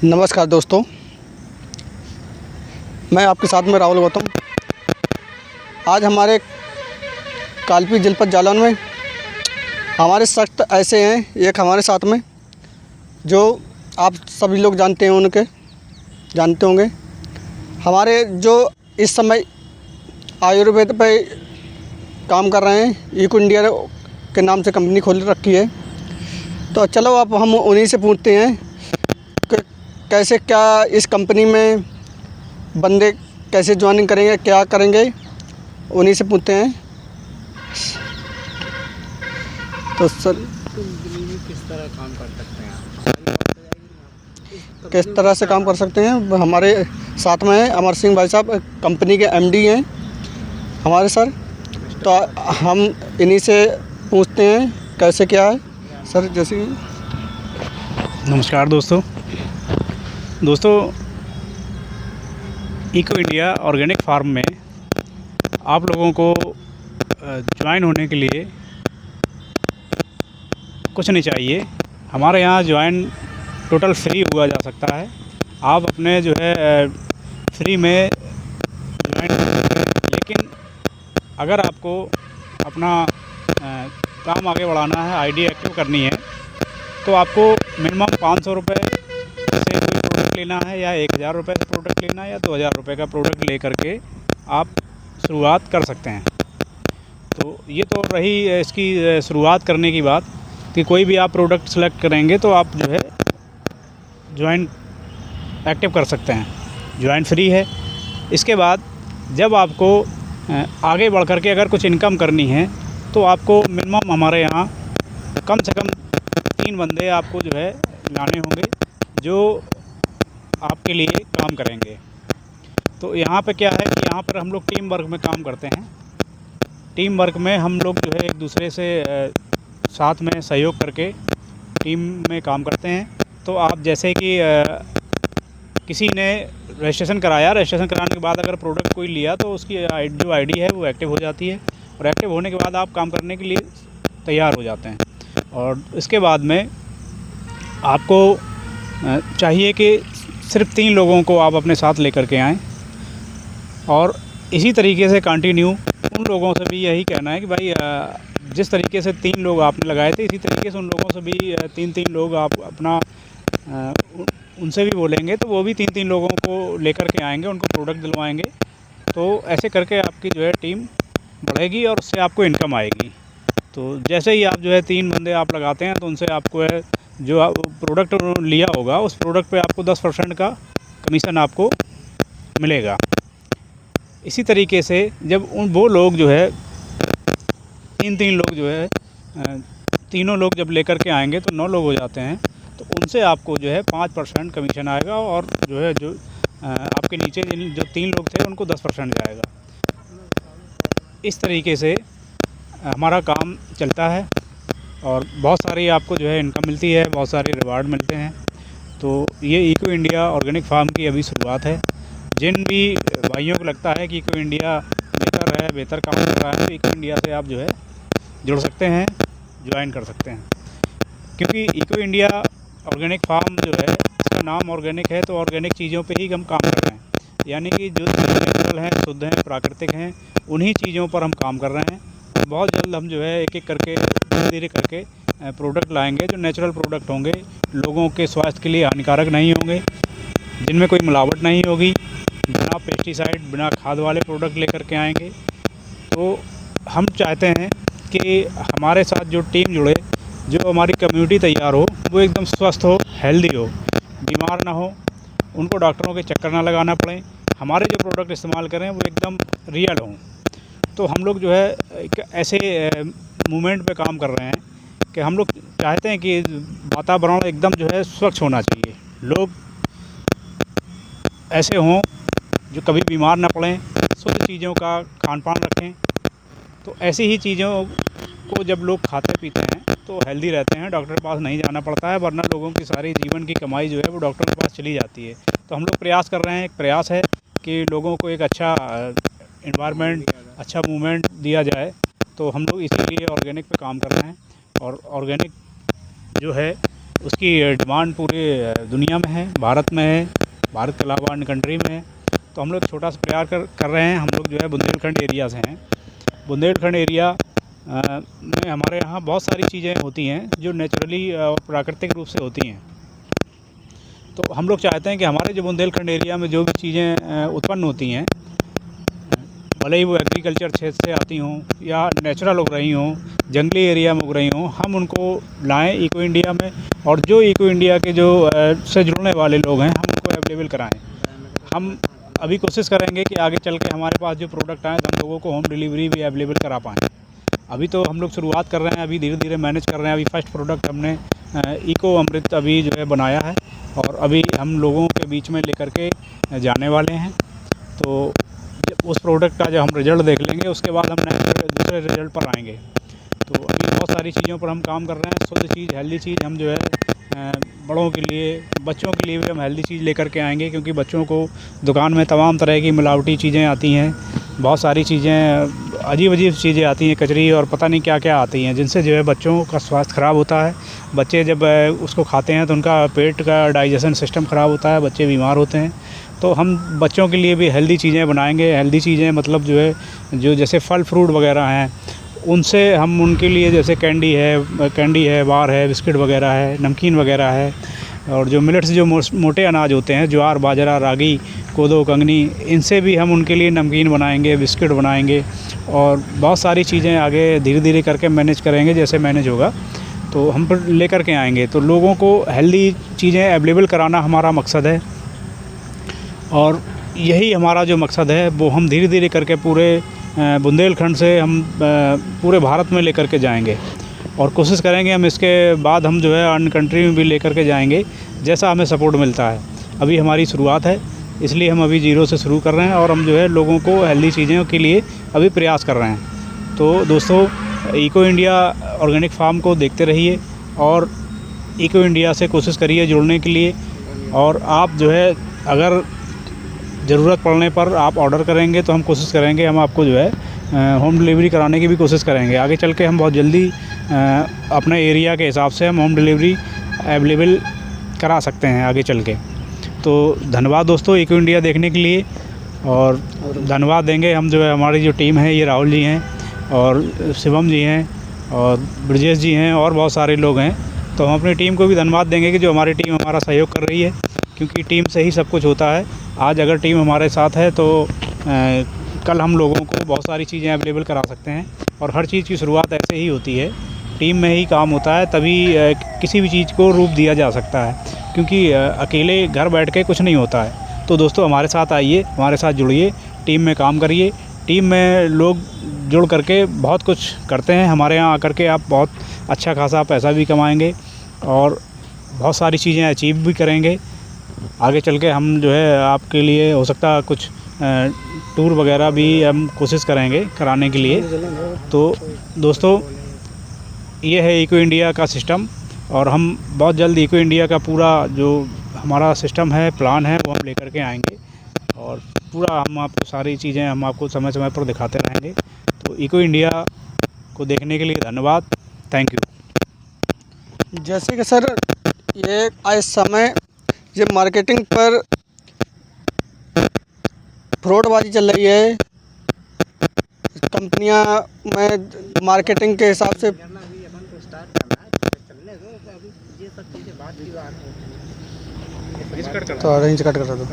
नमस्कार दोस्तों, मैं आपके साथ में राहुल गौतम। आज हमारे कालपी जनपद जालौन में हमारे शख्स ऐसे हैं, एक हमारे साथ में जो आप सभी लोग जानते होंगे। हमारे जो इस समय आयुर्वेद पे काम कर रहे हैं, इको इंडिया के नाम से कंपनी खोल रखी है। तो चलो अब हम उन्हीं से पूछते हैं कि कैसे क्या इस कंपनी में बंदे कैसे ज्वाइनिंग करेंगे, क्या करेंगे, उन्हीं से पूछते हैं। तो सर किस तरह काम कर सकते हैं किस तरह से काम कर सकते हैं, हमारे साथ में है अमर सिंह भाई साहब, कंपनी के एमडी हैं हमारे सर। तो हम इन्हीं से पूछते हैं कैसे क्या है सर। जैसे नमस्कार दोस्तों, इको इंडिया ऑर्गेनिक फार्म में आप लोगों को ज्वाइन होने के लिए कुछ नहीं चाहिए। हमारे यहाँ ज्वाइन टोटल फ्री हुआ जा सकता है। आप अपने जो है फ्री में ज्वाइन, लेकिन अगर आपको अपना काम आगे बढ़ाना है, आईडी एक्टिव करनी है, तो आपको मिनिमम 500 रुपये से कोई प्रोडक्ट लेना है, या 1000 रुपये से प्रोडक्ट लेना है, या 2000 रुपये का प्रोडक्ट ले करके आप शुरुआत कर सकते हैं। तो ये तो रही इसकी शुरुआत करने की बात कि कोई भी आप प्रोडक्ट सेलेक्ट करेंगे तो आप जो है ज्वाइन एक्टिव कर सकते हैं। ज्वाइन फ्री है। इसके बाद जब आपको आगे बढ़ कर के अगर कुछ इनकम करनी है तो आपको मिनिमम हमारे यहाँ कम से कम 3 बंदे आपको जो है लाने होंगे जो आपके लिए काम करेंगे। तो यहाँ पे क्या है कि यहाँ पर हम लोग टीम वर्क में काम करते हैं। टीम वर्क में हम लोग जो है एक दूसरे से साथ में सहयोग करके टीम में काम करते हैं। तो आप जैसे कि किसी ने रजिस्ट्रेशन कराया, रजिस्ट्रेशन कराने के बाद अगर प्रोडक्ट कोई लिया तो उसकी जो आईडी है वो एक्टिव हो जाती है, और एक्टिव होने के बाद आप काम करने के लिए तैयार हो जाते हैं। और इसके बाद में आपको चाहिए कि सिर्फ 3 लोगों को आप अपने साथ लेकर के आएँ, और इसी तरीके से कंटिन्यू उन लोगों से भी यही कहना है कि भाई जिस तरीके से 3 लोग आपने लगाए थे, इसी तरीके से उन लोगों से भी 3-3 लोग आप अपना उनसे भी बोलेंगे तो वो भी 3-3 लोगों को लेकर के आएंगे, उनको प्रोडक्ट दिलवाएंगे। तो ऐसे करके आपकी जो है टीम बढ़ेगी और उससे आपको इनकम आएगी। तो जैसे ही आप जो है 3 बंदे आप लगाते हैं तो उनसे आपको है जो प्रोडक्ट लिया होगा उस प्रोडक्ट पे आपको 10% का कमीशन आपको मिलेगा। इसी तरीके से जब वो लोग जो है 3-3 लोग जो है तीनों लोग जब लेकर के आएंगे तो 9 लोग हो जाते हैं। तो उनसे आपको जो है 5% कमीशन आएगा, और जो है जो आपके नीचे जो 3 लोग थे उनको 10% जाएगा। इस तरीके से हमारा काम चलता है, और बहुत सारी आपको जो है इनकम मिलती है, बहुत सारे रिवार्ड मिलते हैं। तो ये इको इंडिया ऑर्गेनिक फार्म की अभी शुरुआत है। जिन भी भाइयों को लगता है कि इको इंडिया बेहतर है, बेहतर काम कर रहा है, तो इको इंडिया से आप जो है जुड़ सकते हैं, ज्वाइन कर सकते हैं। क्योंकि इको इंडिया ऑर्गेनिक फार्म जो है, इसका नाम ऑर्गेनिक है, तो ऑर्गेनिक चीज़ों पे ही हम काम कर रहे हैं। यानी कि जो नेचुरल हैं, शुद्ध हैं, प्राकृतिक हैं, उन्हीं चीज़ों पर हम काम कर रहे हैं। बहुत जल्द हम जो है एक-एक करके धीरे धीरे करके प्रोडक्ट लाएंगे जो नेचुरल प्रोडक्ट होंगे, लोगों के स्वास्थ्य के लिए हानिकारक नहीं होंगे, जिनमें कोई मिलावट नहीं होगी, बिना पेस्टिसाइड, बिना खाद वाले प्रोडक्ट लेकर के आएंगे। तो हम चाहते हैं कि हमारे साथ जो टीम जुड़े, जो हमारी कम्युनिटी तैयार हो, वो एकदम स्वस्थ हो, हेल्दी हो, बीमार ना हो, उनको डॉक्टरों के चक्कर ना लगाना पड़े, हमारे जो प्रोडक्ट इस्तेमाल करें वो एकदम रियल हों। तो हम लोग जो है एक ऐसे मूवमेंट पे काम कर रहे हैं कि हम लोग चाहते हैं कि वातावरण एकदम जो है स्वच्छ होना चाहिए, लोग ऐसे हों जो कभी बीमार ना पड़ें, शुद्ध चीज़ों का खान पान रखें। तो ऐसी ही चीज़ों को जब लोग खाते पीते हैं तो हेल्दी रहते हैं, डॉक्टर के पास नहीं जाना पड़ता है, वरना लोगों की सारी जीवन की कमाई जो है वो डॉक्टर के पास चली जाती है। तो हम लोग प्रयास कर रहे हैं, एक प्रयास है कि लोगों को एक अच्छा एनवायरनमेंट, अच्छा मूवमेंट दिया जाए। तो हम लोग इसीलिए ऑर्गेनिक पे काम कर रहे हैं। और ऑर्गेनिक जो है उसकी डिमांड पूरे दुनिया में है, भारत में है, भारत के अलावा अन्य कंट्री में है। तो हम लोग छोटा सा प्रयास कर रहे हैं। हम लोग जो है बुंदेलखंड एरिया से हैं। बुंदेलखंड एरिया में हमारे यहाँ बहुत सारी चीज़ें होती हैं जो नेचुरली और प्राकृतिक रूप से होती हैं। तो हम लोग चाहते हैं कि हमारे जो बुंदेलखंड एरिया में जो भी चीज़ें उत्पन्न होती हैं, भले ही वो एग्रीकल्चर क्षेत्र से आती हों या नेचुरल उग रही हों, जंगली एरिया में उग रही हों, हम उनको लाएं इको इंडिया में। और जो इको इंडिया के जो से जुड़ने वाले लोग हैं, हम उनको अवेलेबल कराएं। हम अभी कोशिश करेंगे कि आगे चल के हमारे पास जो प्रोडक्ट आए तो हम लोगों को होम डिलीवरी भी अवेलेबल करा पाएँ। अभी तो हम लोग शुरुआत कर रहे हैं, अभी धीरे धीरे मैनेज कर रहे हैं। अभी फर्स्ट प्रोडक्ट हमने इको अमृत अभी जो है बनाया है और अभी हम लोगों के बीच में लेकर के जाने वाले हैं। तो उस प्रोडक्ट का जब हम रिज़ल्ट देख लेंगे, उसके बाद हम दूसरे रिज़ल्ट पर आएंगे। तो अभी बहुत सारी चीज़ों पर हम काम कर रहे हैं। शुद्ध चीज़, हेल्दी चीज़ हम जो है बड़ों के लिए, बच्चों के लिए भी हम हेल्दी चीज़ लेकर के आएंगे, क्योंकि बच्चों को दुकान में तमाम तरह की मिलावटी चीज़ें आती हैं। बहुत सारी चीज़ें, अजीब अजीब चीज़ें आती हैं, कचरी और पता नहीं क्या क्या आती हैं, जिनसे जो है बच्चों का स्वास्थ्य ख़राब होता है। बच्चे जब उसको खाते हैं तो उनका पेट का डाइजेशन सिस्टम ख़राब होता है, बच्चे बीमार होते हैं। तो हम बच्चों के लिए भी हेल्दी चीज़ें बनाएंगे। हेल्दी चीज़ें मतलब जो है, जो जैसे फल फ्रूट वगैरह हैं, उनसे हम उनके लिए जैसे कैंडी है, बार है, बिस्किट वगैरह है, नमकीन वगैरह है। और जो मिलेट्स, जो मोटे अनाज होते हैं, ज्वार, बाजरा, रागी, कोदो, कंगनी, इनसे भी हम उनके लिए नमकीन बनाएंगे, बिस्किट बनाएंगे। और बहुत सारी चीज़ें आगे धीरे धीरे करके मैनेज करेंगे, जैसे मैनेज होगा तो हम पर लेकर के आएंगे। तो लोगों को हेल्दी चीज़ें अवेलेबल कराना हमारा मकसद है, और यही हमारा जो मकसद है वो हम धीरे धीरे करके पूरे बुंदेलखंड से हम पूरे भारत में लेकर के जाएंगे। और कोशिश करेंगे हम इसके बाद हम जो है अन्य कंट्री में भी लेकर के जाएंगे, जैसा हमें सपोर्ट मिलता है। अभी हमारी शुरुआत है, इसलिए हम अभी ज़ीरो से शुरू कर रहे हैं, और हम जो है लोगों को हेल्दी चीज़ों के लिए अभी प्रयास कर रहे हैं। तो दोस्तों, इको इंडिया ऑर्गेनिक फार्म को देखते रहिए और इको इंडिया से कोशिश करिए जुड़ने के लिए। और आप जो है, अगर ज़रूरत पड़ने पर आप ऑर्डर करेंगे तो हम कोशिश करेंगे, हम आपको जो है होम डिलीवरी कराने की भी कोशिश करेंगे। आगे चल के हम बहुत जल्दी अपने एरिया के हिसाब से हम होम डिलीवरी अवेलेबल करा सकते हैं आगे चल के। तो धन्यवाद दोस्तों इको इंडिया देखने के लिए, और धन्यवाद देंगे हम जो है, हमारी जो टीम है, ये राहुल जी हैं और शिवम जी हैं और ब्रजेश जी हैं और बहुत सारे लोग हैं। तो हम अपनी टीम को भी धन्यवाद देंगे कि जो हमारी टीम हमारा सहयोग कर रही है, क्योंकि टीम से ही सब कुछ होता है। आज अगर टीम हमारे साथ है तो कल हम लोगों को बहुत सारी चीज़ें अवेलेबल करा सकते हैं। और हर चीज़ की शुरुआत ऐसे ही होती है, टीम में ही काम होता है, तभी किसी भी चीज़ को रूप दिया जा सकता है, क्योंकि अकेले घर बैठ के कुछ नहीं होता है। तो दोस्तों, हमारे साथ आइए, हमारे साथ जुड़िए, टीम में काम करिए। टीम में लोग जुड़ करके बहुत कुछ करते हैं। हमारे यहाँ आकर के आप बहुत अच्छा खासा पैसा भी कमाएंगे और बहुत सारी चीज़ें अचीव भी करेंगे। आगे चल के हम जो है आपके लिए हो सकता है कुछ टूर वगैरह भी हम कोशिश करेंगे कराने के लिए। तो दोस्तों, ये है इको इंडिया का सिस्टम, और हम बहुत जल्द इको इंडिया का पूरा जो हमारा सिस्टम है, प्लान है, वो हम लेकर के आएंगे, और पूरा हम आपको सारी चीज़ें हम आपको समय समय पर दिखाते रहेंगे। तो इको इंडिया को देखने के लिए धन्यवाद, थैंक यू। जैसे कि सर, ये आज समय ये मार्केटिंग पर फ्रॉडबाजी चल रही है। कंपनियां में मार्केटिंग के हिसाब से तो अरेंज कट कर दो।